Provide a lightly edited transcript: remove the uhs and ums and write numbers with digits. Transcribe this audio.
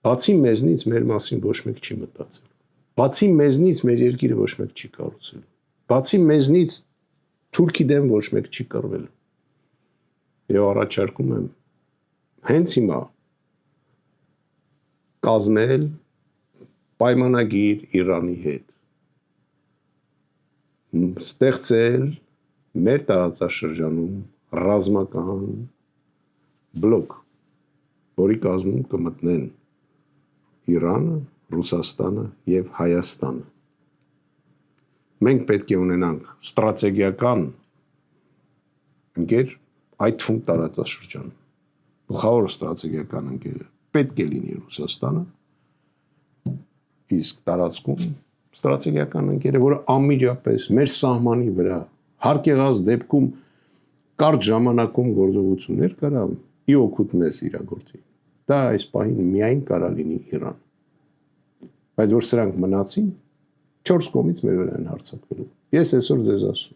Բացի մեզնից մեր մասին ոչ մեկ չի մտածել։ Բացի մեզնից մեր երկիրը ոչ մեկ չի կառուցել։ Բացի մեզնից Թուրքի դեմ ոչ մեկ չի կռվել։ Եվ առաջարկում եմ հենց հիմա կազմել պայմանագիր Իրանի հետ, ստեղծել մեր տարածաշրջանում ռազմական բլոկ, որի կազմում կմտնեն Իրանը, Ռուսաստանը եւ Հայաստանը։ Մենք պետք է ունենանք ստրատեգիական ընկեր այդ թվում տարածաշրջանում։ Գլխավոր ստրատեգիական ընկերը պետք է լինի Ռուսաստանը, իսկ տարածքում ստրատեգիական ընկերը, որը անմիջապես մեր սահմանի վրա հարկ եղած դեպքում կարճ ժամանակում գործողություններ կարա ի օգուտ մեզ իրագործի։ Դա այս պահին միայն կարա լինի Իրան։ Բայց որ սրանք մնացին, 4 կողմից մեր վրա են հարձակվելու։ Ես այսօր ձեզ ասում